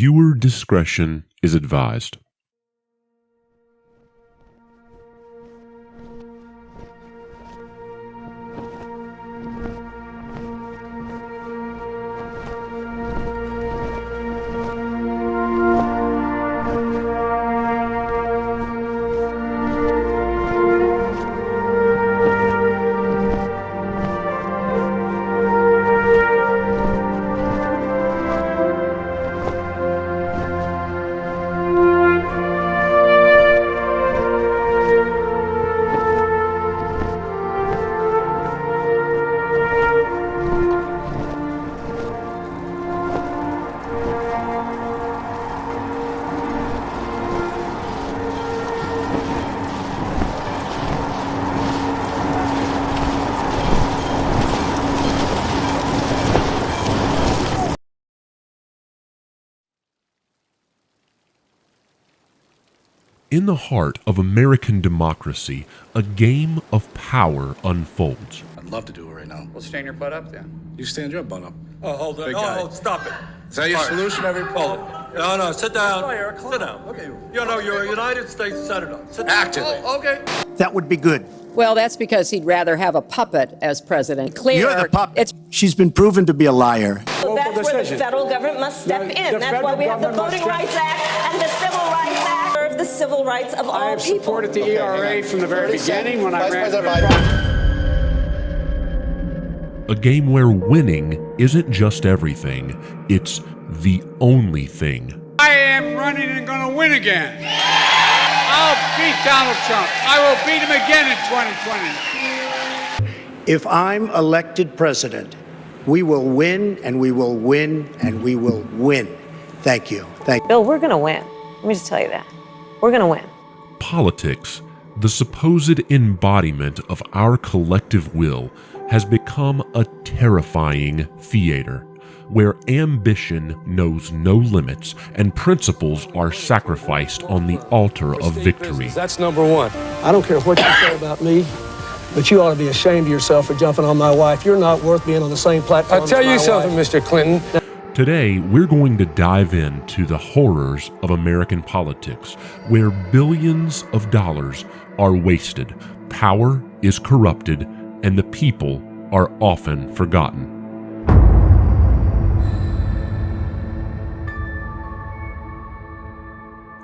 Viewer discretion is advised. In the heart of American democracy, a game of power unfolds. I'd love to do it right now. Well, stand your butt up then. You stand your butt up. Oh, hold on. Big guy. Oh, stop it. Is that your solution every problem? No, sit down. Sit down. Okay. You're a United States Senator. Sit down. Actively. Oh, okay. That would be good. Well, that's because he'd rather have a puppet as president. Clear. You're the puppet. She's been proven to be a liar. So that's where the federal government must step in. That's why we have the Voting Rights Act and the Civil Rights Act. Serve the civil rights of all people. I have supported the ERA from the very beginning when I ran for A game where winning isn't just everything, it's the only thing. I am running and going to win again. I'll beat Donald Trump. I will beat him again in 2020. If I'm elected president, we will win, and we will win, and we will win. Thank you. Thank you. Bill, we're going to win. Let me just tell you that. We're going to win. Politics, the supposed embodiment of our collective will, has become a terrifying theater where ambition knows no limits and principles are sacrificed on the altar of victory. That's number one. I don't care what you say about me, but you ought to be ashamed of yourself for jumping on my wife. You're not worth being on the same platform. I'll tell you something, Mr. Clinton. Today, we're going to dive into the horrors of American politics, where billions of dollars are wasted, power is corrupted, and the people are often forgotten.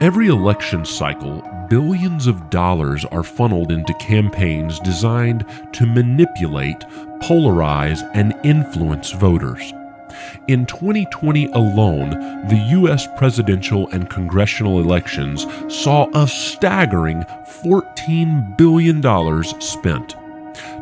Every election cycle, billions of dollars are funneled into campaigns designed to manipulate, polarize, and influence voters. In 2020 alone, the U.S. presidential and congressional elections saw a staggering $14 billion spent.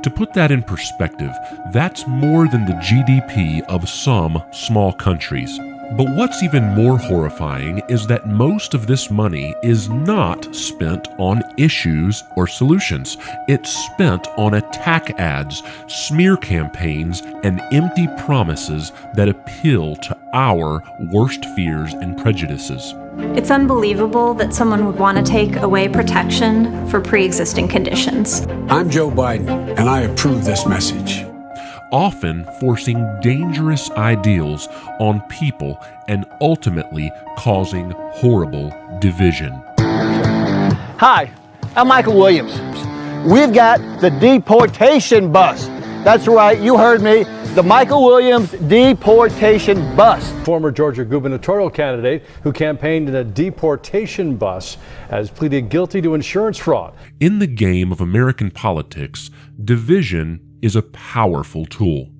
To put that in perspective, that's more than the GDP of some small countries. But what's even more horrifying is that most of this money is not spent on issues or solutions. It's spent on attack ads, smear campaigns, and empty promises that appeal to our worst fears and prejudices. It's unbelievable that someone would want to take away protection for pre-existing conditions. I'm Joe Biden, and I approve this message. Often forcing dangerous ideals on people and ultimately causing horrible division. Hi, I'm Michael Williams. We've got the deportation bus. That's right, you heard me, the Michael Williams deportation bus. Former Georgia gubernatorial candidate who campaigned in a deportation bus has pleaded guilty to insurance fraud. In the game of American politics, division is a powerful tool.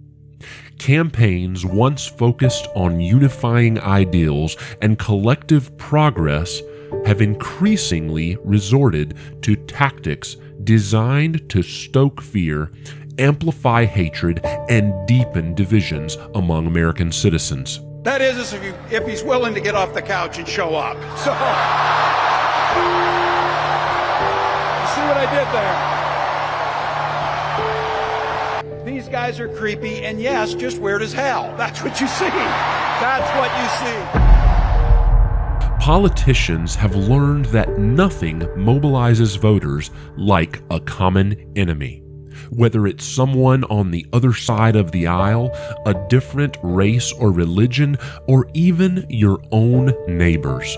Campaigns once focused on unifying ideals and collective progress have increasingly resorted to tactics designed to stoke fear, amplify hatred, and deepen divisions among American citizens. That is if he's willing to get off the couch and show up. So, you see what I did there? These guys are creepy, and yes, just weird as hell. That's what you see. That's what you see. Politicians have learned that nothing mobilizes voters like a common enemy. whether it's someone on the other side of the aisle, a different race or religion, or even your own neighbors.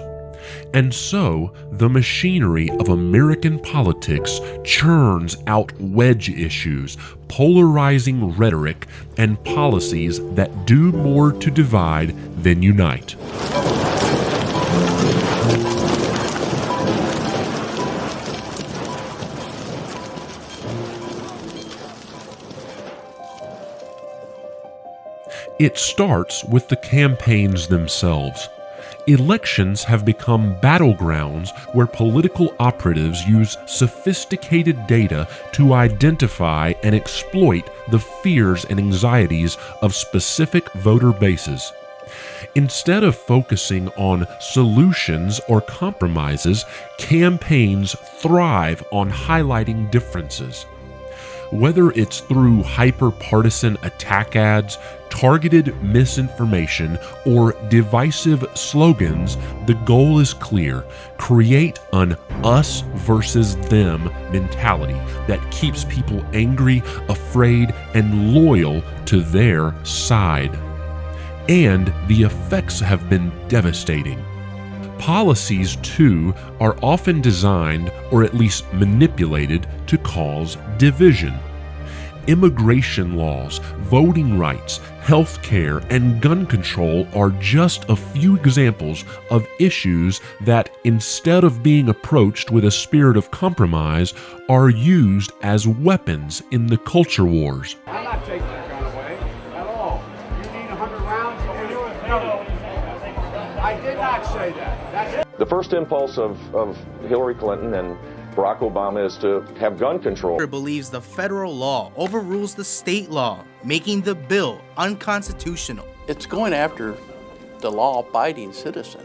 And so, the machinery of American politics churns out wedge issues, polarizing rhetoric, and policies that do more to divide than unite. It starts with the campaigns themselves. Elections have become battlegrounds where political operatives use sophisticated data to identify and exploit the fears and anxieties of specific voter bases. Instead of focusing on solutions or compromises, campaigns thrive on highlighting differences. Whether it's through hyper-partisan attack ads, targeted misinformation, or divisive slogans, the goal is clear: create an us versus them mentality that keeps people angry, afraid, and loyal to their side. And the effects have been devastating. Policies, too, are often designed, or at least manipulated, to cause division. Immigration laws, voting rights, health care, and gun control are just a few examples of issues that, instead of being approached with a spirit of compromise, are used as weapons in the culture wars. I'm not taking that gun away at all. You need 100 rounds? I did not say that. That's it. The first impulse of Hillary Clinton and Barack Obama is to have gun control. Believes the federal law overrules the state law, making the bill unconstitutional. It's going after the law-abiding citizen.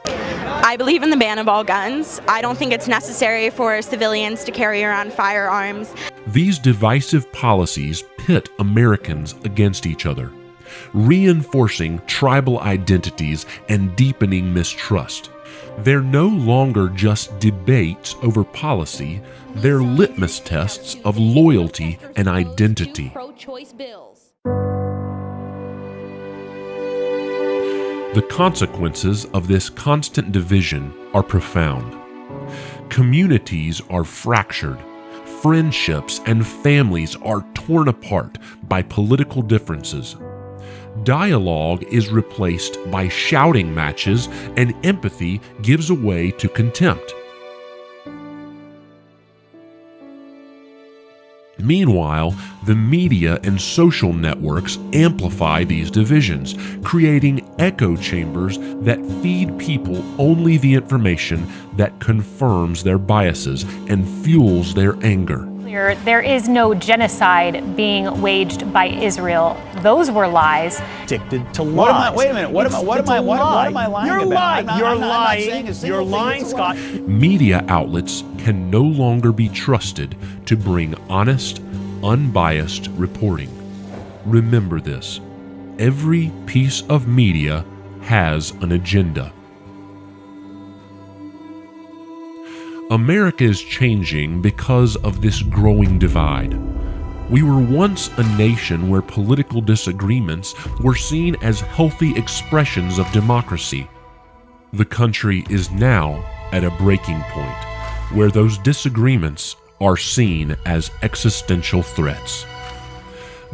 I believe in the ban of all guns. I don't think it's necessary for civilians to carry around firearms. These divisive policies pit Americans against each other, reinforcing tribal identities and deepening mistrust. They're no longer just debates over policy, they're litmus tests of loyalty and identity. The consequences of this constant division are profound. Communities are fractured. Friendships and families are torn apart by political differences. Dialogue is replaced by shouting matches, and empathy gives way to contempt. Meanwhile, the media and social networks amplify these divisions, creating echo chambers that feed people only the information that confirms their biases and fuels their anger. There is no genocide being waged by Israel. Those were lies. Addicted to lies. Wait a minute. What am I lying You're about? lying. You're lying, Scott. Media outlets can no longer be trusted to bring honest, unbiased reporting. Remember this: every piece of media has an agenda. America is changing because of this growing divide. We were once a nation where political disagreements were seen as healthy expressions of democracy. The country is now at a breaking point where those disagreements are seen as existential threats.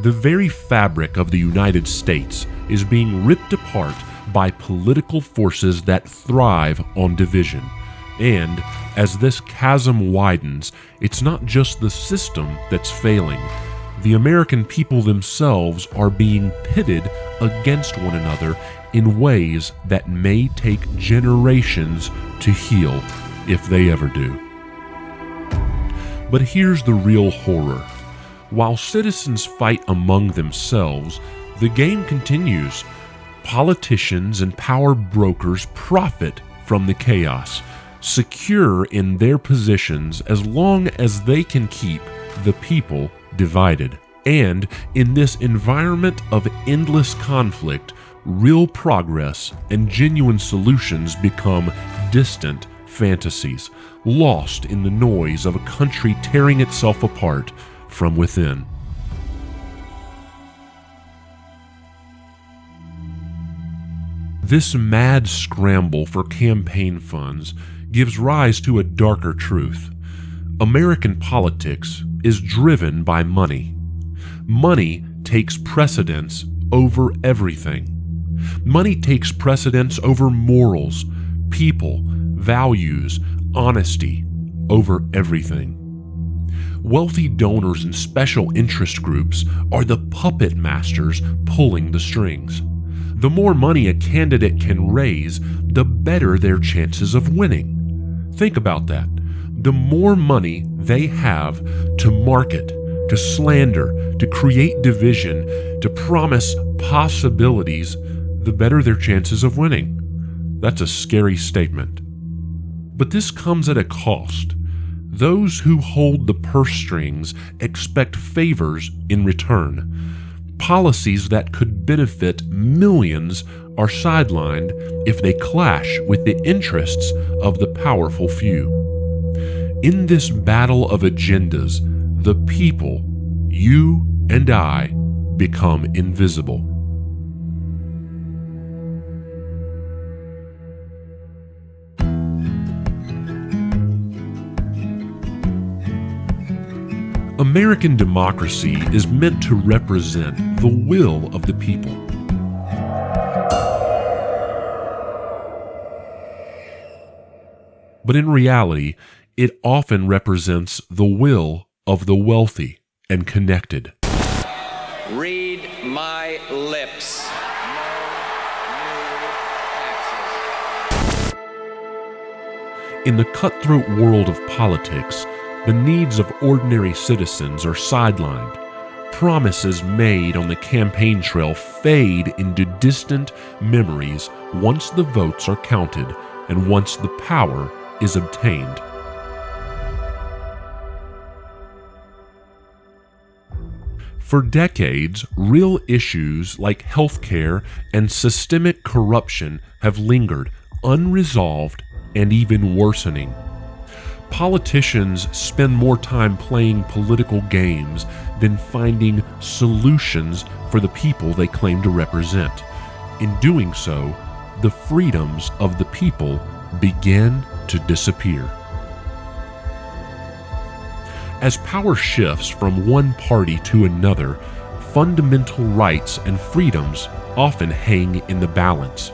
The very fabric of the United States is being ripped apart by political forces that thrive on division. And as this chasm widens, it's not just the system that's failing. The American people themselves are being pitted against one another in ways that may take generations to heal, if they ever do. But here's the real horror. While citizens fight among themselves, the game continues. Politicians and power brokers profit from the chaos, secure in their positions as long as they can keep the people divided. And in this environment of endless conflict, real progress and genuine solutions become distant fantasies, lost in the noise of a country tearing itself apart, from within. This mad scramble for campaign funds gives rise to a darker truth. American politics is driven by money. Money takes precedence over everything. Money takes precedence over morals, people, values, honesty, over everything. Wealthy donors and special interest groups are the puppet masters pulling the strings. The more money a candidate can raise, the better their chances of winning. Think about that. The more money they have to market, to slander, to create division, to promise possibilities, the better their chances of winning. That's a scary statement. But this comes at a cost. Those who hold the purse strings expect favors in return. Policies that could benefit millions are sidelined if they clash with the interests of the powerful few. In this battle of agendas, the people, you and I, become invisible. American democracy is meant to represent the will of the people. But in reality, it often represents the will of the wealthy and connected. Read my lips. In the cutthroat world of politics, the needs of ordinary citizens are sidelined. Promises made on the campaign trail fade into distant memories once the votes are counted and once the power is obtained. For decades, real issues like healthcare and systemic corruption have lingered, unresolved and even worsening. Politicians spend more time playing political games than finding solutions for the people they claim to represent. In doing so, the freedoms of the people begin to disappear. As power shifts from one party to another, fundamental rights and freedoms often hang in the balance.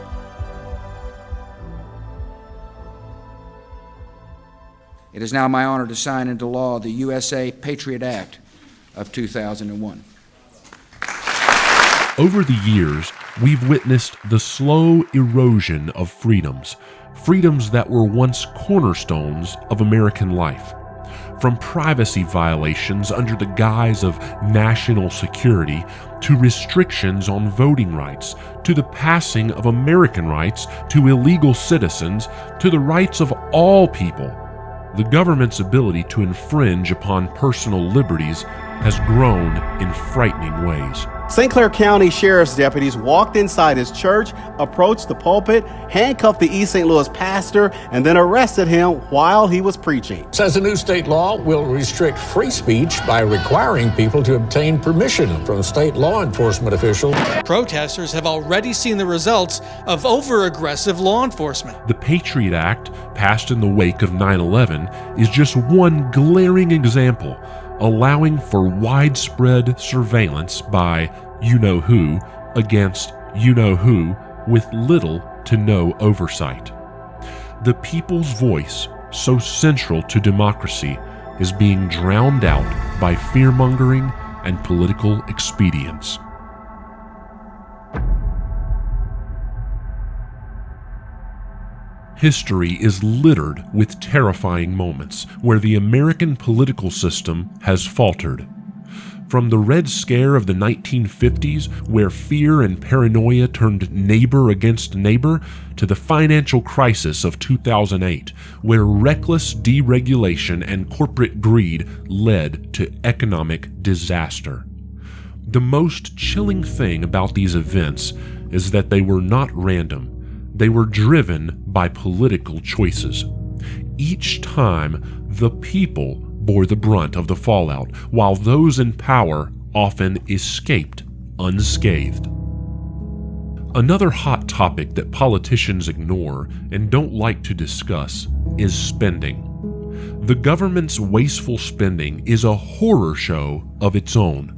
It is now my honor to sign into law the USA Patriot Act of 2001. Over the years, we've witnessed the slow erosion of freedoms that were once cornerstones of American life. From privacy violations under the guise of national security, to restrictions on voting rights, to the passing of American rights to illegal citizens, to the rights of all people, the government's ability to infringe upon personal liberties has grown in frightening ways. St. Clair County Sheriff's deputies walked inside his church, approached the pulpit, handcuffed the East St. Louis pastor, and then arrested him while he was preaching. Says a new state law will restrict free speech by requiring people to obtain permission from state law enforcement officials. Protesters have already seen the results of over-aggressive law enforcement. The Patriot Act, passed in the wake of 9/11, is just one glaring example, allowing for widespread surveillance by you-know-who against you-know-who with little to no oversight. The people's voice, so central to democracy, is being drowned out by fear-mongering and political expedience. History is littered with terrifying moments where the American political system has faltered. From the Red Scare of the 1950s, where fear and paranoia turned neighbor against neighbor, to the financial crisis of 2008, where reckless deregulation and corporate greed led to economic disaster. The most chilling thing about these events is that they were not random. They were driven by political choices. Each time, the people bore the brunt of the fallout, while those in power often escaped unscathed. Another hot topic that politicians ignore and don't like to discuss is spending. The government's wasteful spending is a horror show of its own.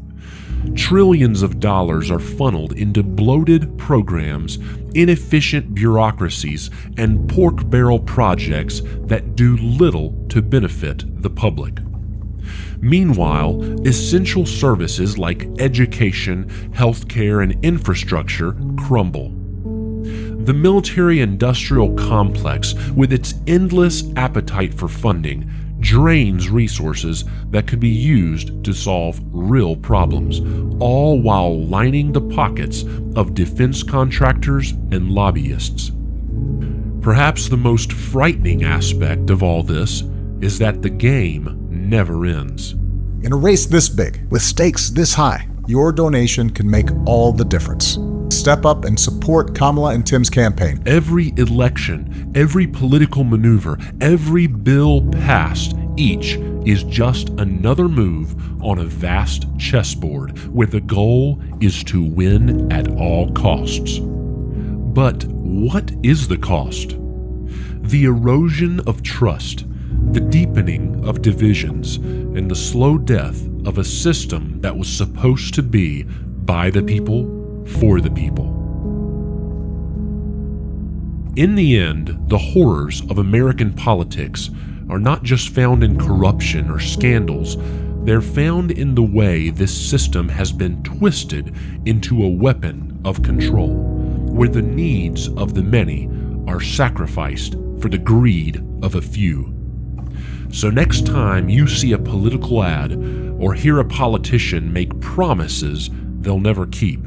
Trillions of dollars are funneled into bloated programs, inefficient bureaucracies, and pork barrel projects that do little to benefit the public. Meanwhile, essential services like education, healthcare, and infrastructure crumble. The military-industrial complex, with its endless appetite for funding, drains resources that could be used to solve real problems, all while lining the pockets of defense contractors and lobbyists. Perhaps the most frightening aspect of all this is that the game never ends. In a race this big, with stakes this high, your donation can make all the difference. Step up and support Kamala and Tim's campaign. Every election, every political maneuver, every bill passed, each is just another move on a vast chessboard where the goal is to win at all costs. But what is the cost? The erosion of trust, the deepening of divisions, and the slow death of a system that was supposed to be by the people, for the people. In the end, the horrors of American politics are not just found in corruption or scandals, they're found in the way this system has been twisted into a weapon of control, where the needs of the many are sacrificed for the greed of a few. So next time you see a political ad or hear a politician make promises they'll never keep,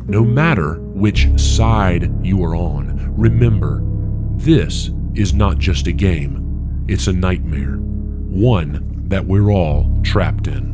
no matter which side you are on, remember, this is not just a game, it's a nightmare, one that we're all trapped in.